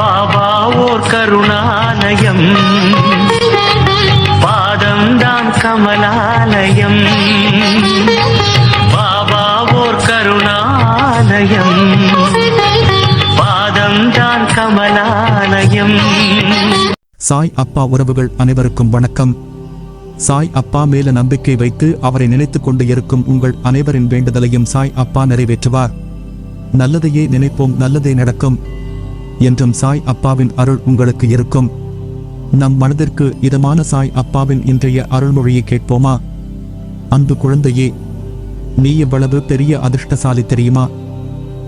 பாபா ஓர் கருணாலயம், பாதம்தான் கமலாலயம். பாபா ஓர் கருணாலயம், பாதம்தான் கமலாலயம். சாய் அப்பா உறவுகள் அனைவருக்கும் வணக்கம். சாய் அப்பா மேல நம்பிக்கை வைத்து அவரை நினைத்துக் கொண்டு இருக்கும் உங்கள் அனைவரின் வேண்டுதலையும் சாய் அப்பா நிறைவேற்றுவார். நல்லதையே நினைப்போம், நல்லதே நடக்கும் என்றும் சாய் அப்பாவின் அருள் உங்களுக்கு இருக்கும். நம் மனதிற்கு இதமான சாய் அப்பாவின் இன்றைய அருள்மொழியை கேட்போமா? அன்பு குழந்தையே, நீ எவ்வளவு பெரிய அதிர்ஷ்டசாலி தெரியுமா?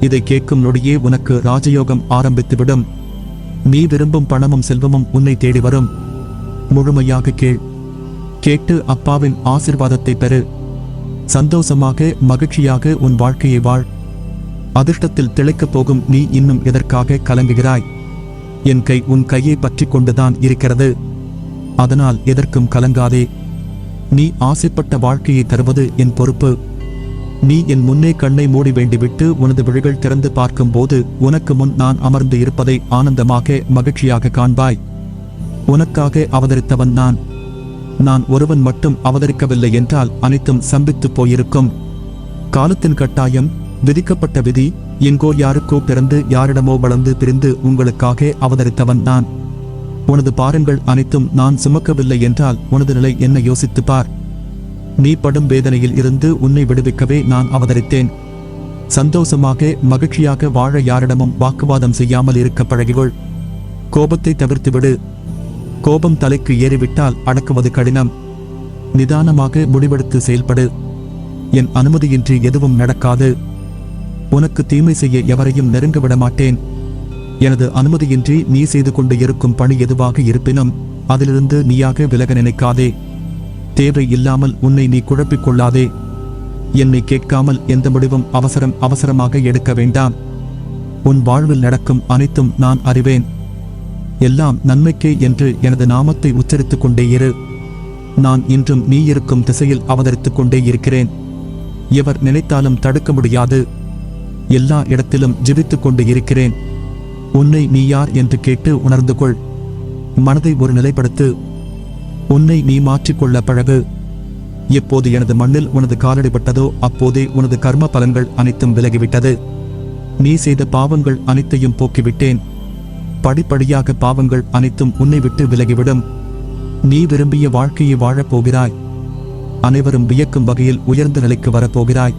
இதை கேட்கும் நொடியே உனக்கு ராஜயோகம் ஆரம்பித்துவிடும். நீ விரும்பும் பணமும் செல்வமும் உன்னை தேடி வரும். முழுமையாக கேட்டு அப்பாவின் ஆசிர்வாதத்தை பெறு. சந்தோஷமாக மகிழ்ச்சியாக உன் வாழ்க்கையை வாழ். அதிர்ஷ்டத்தில் திளைக்கப் போகும் நீ இன்னும் எதற்காக கலங்குகிறாய்? என் கை உன் கையை பற்றி கொண்டுதான் இருக்கிறது. அதனால் எதற்கும் கலங்காதே. நீ ஆசைப்பட்ட வாழ்க்கையை தருவது என் பொறுப்பு. நீ என் முன்னே கண்ணை மூடி வேண்டிவிட்டு உனது விழிகள் திறந்து பார்க்கும் போது உனக்கு முன் நான் அமர்ந்து இருப்பதை ஆனந்தமாக மகிழ்ச்சியாக காண்பாய். உனக்காக அவதரித்தவன் நான் ஒருவன் மட்டும் அவதரிக்கவில்லை என்றால் அனைத்தும் சம்பித்து போயிருக்கும். காலத்தின் கட்டாயம், விதிக்கப்பட்ட விதி, எங்கோ யாருக்கோ பிறந்து யாரிடமோ வளர்ந்து பிரிந்து உங்களுக்காக அவதரித்தவன் நான். உனது பாரங்கள் அனைத்தும் நான் சுமக்கவில்லை என்றால் உனது நிலை என்ன யோசித்து பார். நீ படும் வேதனையில் இருந்து உன்னை விடுவிக்கவே நான் அவதரித்தேன். சந்தோஷமாக மகிழ்ச்சியாக வாழ யாரிடமும் வாக்குவாதம் செய்யாமல் இருக்க பழகிகொள். கோபத்தை தவிர்த்துவிடு. கோபம் தலைக்கு ஏறிவிட்டால் அடக்குவது கடினம். நிதானமாக முடிவெடுத்து செயல்படு. என் அனுமதியின்றி எதுவும் நடக்காது. உனக்கு தீமை செய்ய எவரையும் நெருங்க விட மாட்டேன். எனது அனுமதியின்றி நீ செய்து கொண்டு இருக்கும் பணி எதுவாக இருப்பினும் அதிலிருந்து நீயாக விலக நினைக்காதே. தேவை இல்லாமல் உன்னை நீ குழப்பிக் கொள்ளாதே. என்னை கேட்காமல் எந்த முடிவும் அவசரமாக எடுக்க வேண்டாம். உன் வாழ்வில் நடக்கும் அனைத்தும் நான் அறிவேன். எல்லாம் நன்மைக்கே என்று எனது நாமத்தை உச்சரித்துக் கொண்டே இரு. நான் இன்றும் நீ இருக்கும் திசையில் அவதரித்துக் கொண்டே இருக்கிறேன். எவர் நினைத்தாலும் தடுக்க முடியாது. எல்லா இடத்திலும் ஜெபித்துக் கொண்டு இருக்கிறேன். உன்னை நீ யார் என்று கேட்டு உணர்ந்து கொள். மனதை ஒரு நிலைப்படுத்து. உன்னை நீ மாற்றிக்கொள்ள பழகு. எப்போது எனது மண்ணில் உனது காலடிப்பட்டதோ அப்போதே உனது கர்ம பலன்கள் அனைத்தும் விலகிவிட்டது. நீ செய்த பாவங்கள் அனைத்தையும் போக்கிவிட்டேன். படிப்படியாக பாவங்கள் அனைத்தும் உன்னை விட்டு விலகிவிடும். நீ விரும்பிய வாழ்க்கையை வாழப் போகிறாய். அனைவரும் வியக்கும் வகையில் உயர்ந்த நிலைக்கு வரப்போகிறாய்.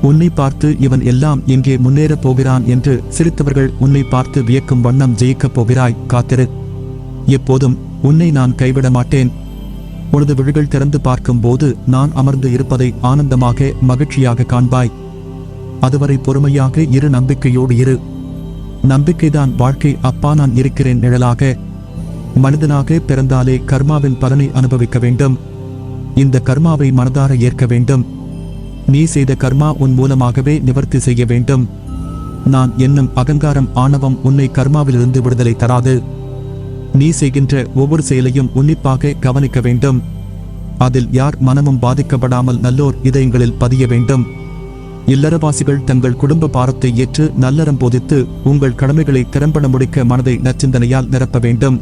உன்னை பார்த்து இவன் எல்லாம் எங்கே முன்னேறப் போகிறான் என்று சிரித்தவர்கள் உன்னை பார்த்து வியக்கும் வண்ணம் ஜெயிக்கப் போகிறாய். காத்திரு. எப்போதும் உன்னை நான் கைவிட மாட்டேன். உனது விழிகள் திறந்து பார்க்கும் போது நான் அமர்ந்து இருப்பதை ஆனந்தமாக மகிழ்ச்சியாக காண்பாய். அதுவரை பொறுமையாக இரு, நம்பிக்கையோடு இரு. நம்பிக்கைதான் வாழ்க்கை. அப்பா நான் இருக்கிறேன் நிழலாக. மனிதனாக பிறந்தாலே கர்மாவின் பலனை அனுபவிக்க வேண்டும். இந்த கர்மாவை மனதார ஏற்க வேண்டும். நீ செய்த கர்மா உன் மூலமாகவே நிவர்த்தி செய்ய வேண்டும். நான் என்னும் அகங்காரம், ஆணவம் உன்னை கர்மாவிலிருந்து விடுதலை தராது. நீ செய்கின்ற ஒவ்வொரு செயலையும் உன்னிப்பாக கவனிக்க வேண்டும். அதில் யார் மனமும் பாதிக்கப்படாமல் நல்லோர் இதயங்களில் பதிய வேண்டும். இல்லறவாசிகள் தங்கள் குடும்ப பாரத்தை ஏற்று நல்லறம் போதித்து உங்கள் கடமைகளை திறம்பட முடிக்க மனதை நற்சிந்தனையால் நிரப்ப வேண்டும்.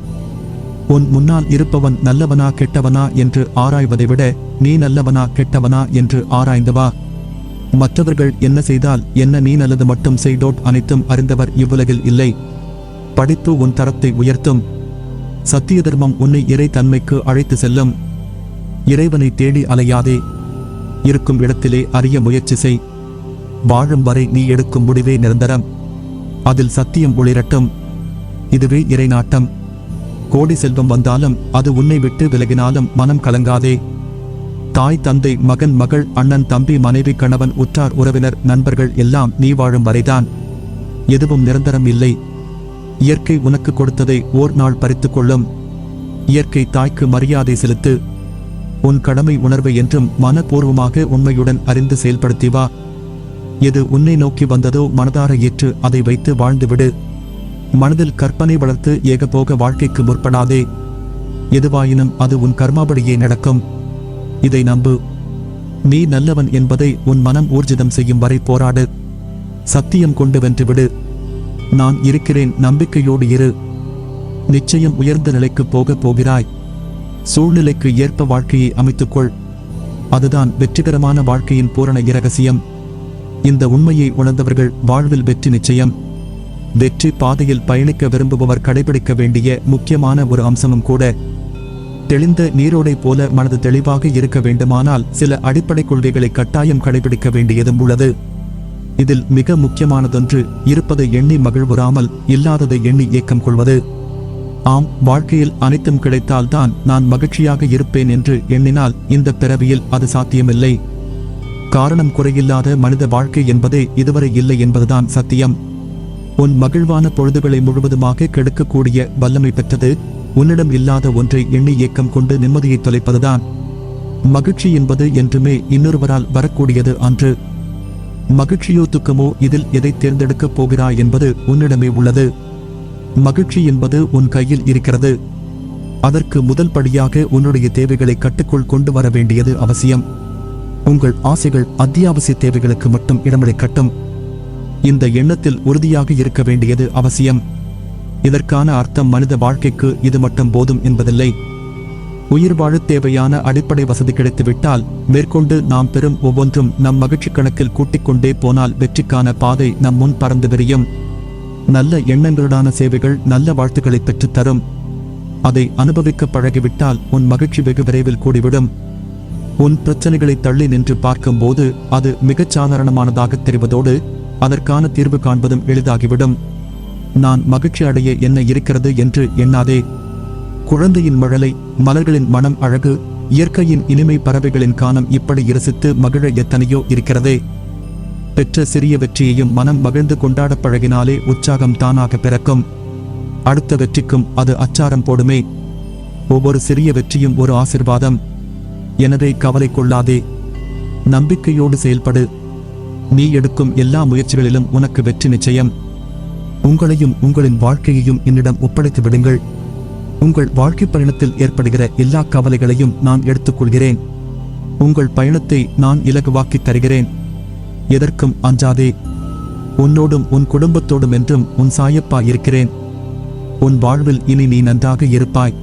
உன் முன்னால் இருப்பவன் நல்லவனா கெட்டவனா என்று ஆராய்வதை விட நீ நல்லவனா கெட்டவனா என்று ஆராய்ந்து வா. மற்றவர்கள் என்ன செய்தால் என்ன, நீ நல்லது மட்டும் செய்தோட். அனைத்தும் அறிந்தவர் இவ்வுலகில் இல்லை. படிப்பு உன் தரத்தை உயர்த்தும். சத்திய தர்மம் உன்னை இறை தன்மைக்கு அழைத்து செல்லும். இறைவனை தேடி அலையாதே. இருக்கும் இடத்திலே அறிய முயற்சி செய். வாழும் வரை நீ எடுக்கும் முடிவே நிரந்தரம். அதில் சத்தியம் ஒளிரட்டும். இதுவே இறை நாட்டம். கோடி செல்வம் வந்தாலும் அது உன்னை விட்டு விலகினாலும் மனம் கலங்காதே. தாய், தந்தை, மகன், மகள், அண்ணன், தம்பி, மனைவி, கணவன், உற்றார், உறவினர், நண்பர்கள் எல்லாம் நீ வாழும் வரைதான். எதுவும் நிரந்தரம் இல்லை. இயற்கை உனக்கு கொடுத்ததை ஓர் நாள் பறித்துக் கொள்ளும். இயற்கை தாய்க்கு மரியாதை செலுத்து. உன் கடமை உணர்வை என்றும் மனப்பூர்வமாக உண்மையுடன் அறிந்து செயல்படுத்தி வா. எது உன்னை நோக்கி வந்ததோ மனதார ஏற்று அதை வைத்து வாழ்ந்துவிடு. மனதில் கற்பனை வளர்த்து ஏகபோக வாழ்க்கைக்கு முற்படாதே. எதுவாயினும் அது உன் கர்மாபடியே நடக்கும். இதை நம்பு. நீ நல்லவன் என்பதை உன் மனம் ஊர்ஜிதம் செய்யும் வரை போராடு. சத்தியம் கொண்டு வென்றுவிடு. நான் இருக்கிறேன், நம்பிக்கையோடு இரு. நிச்சயம் உயர்ந்த நிலைக்கு போகப் போகிறாய். சூழ்நிலைக்கு ஏற்ப வாழ்க்கையை அமைத்துக்கொள். அதுதான் வெற்றிகரமான வாழ்க்கையின் பூரண இரகசியம். இந்த உண்மையை உணர்ந்தவர்கள் வாழ்வில் வெற்றி நிச்சயம். வெற்றி பாதையில் பயணிக்க விரும்புபவர் கடைபிடிக்க வேண்டிய முக்கியமான ஒரு அம்சமும் கூட. தெளிந்த நீரோடை போல மனது தெளிவாக இருக்க வேண்டுமானால் சில அடிப்படை கொள்கைகளை கட்டாயம் கடைபிடிக்க வேண்டியதும் உள்ளது. இதில் மிக முக்கியமானதொன்று, இருப்பதை எண்ணி மகிழ்வுறாமல் இல்லாததை எண்ணி ஏக்கம் கொள்வது. ஆம், வாழ்க்கையில் அனைத்தும் கிடைத்தால்தான் நான் மகிழ்ச்சியாக இருப்பேன் என்று எண்ணினால் இந்த பிறவியில் அது சாத்தியமில்லை. காரணம் குறையில்லாத மனித வாழ்க்கை என்பதே இதுவரை இல்லை என்பதுதான் சத்தியம். உன் மகிழ்வான பொழுதுகளை முழுவதுமாக கெடுக்கக்கூடிய வல்லமை பெற்றது உன்னிடம் இல்லாத ஒன்றை எண்ணி ஏக்கம் கொண்டு நிம்மதியை தொலைப்பதுதான். மகிழ்ச்சி என்பது என்றுமே இன்னொருவரால் வரக்கூடியது அன்று. மகிழ்ச்சியோ துக்கமோ, இதில் எதை தேர்ந்தெடுக்கப் போகிறாய் என்பது உன்னிடமே உள்ளது. மகிழ்ச்சி என்பது உன் கையில் இருக்கிறது. அதற்கு முதல் படியாக உன்னுடைய தேவைகளை கட்டுக்குள் கொண்டு வர வேண்டியது அவசியம். உங்கள் ஆசைகள் அத்தியாவசிய தேவைகளுக்கு மட்டும் இடமளிக்கட்டும். இந்த எண்ணத்தில் உறுதியாக இருக்க வேண்டியது அவசியம். இதற்கான அர்த்தம் மனித வாழ்க்கைக்கு இது மட்டும் போதும் என்பதில்லை. உயிர் வாழ தேவையான அடிப்படை வசதி கிடைத்துவிட்டால் மேற்கொண்டு நாம் பெறும் ஒவ்வொன்றும் நம் மகிழ்ச்சி கணக்கில் கூட்டிக் கொண்டே போனால் வெற்றிக்கான பாதை நம் முன் பறந்து விரியும். நல்ல எண்ணங்களுடான சேவைகள் நல்ல வாழ்த்துக்களை பெற்றுத் தரும். அதை அனுபவிக்க பழகிவிட்டால் உன் மகிழ்ச்சி வெகு விரைவில் கூடிவிடும். உன் பிரச்சனைகளை தள்ளி நின்று பார்க்கும்போது அது மிகச் சாதாரணமானதாக தெரிவதோடு அதற்கான தீர்வு காண்பதும் எளிதாகிவிடும். நான் மகிழ்ச்சி அடைய என்ன இருக்கிறது என்று எண்ணாதே. குழந்தையின் மழலை, மலர்களின் மனம் அழகு, இயற்கையின் இனிமை, பறவைகளின் கானம், இப்படி இரசித்து மகிழ எத்தனையோ இருக்கிறதே. பெற்ற சிறிய வெற்றியையும் மனம் மகிழ்ந்து கொண்டாடப் பழகினாலே உற்சாகம் தானாக பிறக்கும். அடுத்த வெற்றிக்கும் அது அச்சாரம் போடுமே. ஒவ்வொரு சிறிய வெற்றியும் ஒரு ஆசிர்வாதம். எனவே கவலை கொள்ளாதே, நம்பிக்கையோடு செயல்படு. நீ எடுக்கும் எல்லா முயற்சிகளிலும் உனக்கு வெற்றி நிச்சயம். உங்களையும் உங்களின் வாழ்க்கையையும் என்னிடம் ஒப்படைத்து விடுங்கள். உங்கள் வாழ்க்கை பயணத்தில் ஏற்படுகிற எல்லா கவலைகளையும் நான் எடுத்துக்கொள்கிறேன். உங்கள் பயணத்தை நான் இலகுவாக்கித் தருகிறேன். எதற்கும் அஞ்சாதே. உன்னோடும் உன் குடும்பத்தோடும் என்றும் உன் சாயப்பா இருக்கிறேன். உன் வாழ்வில் இனி நீ நன்றாக இருப்பாய்.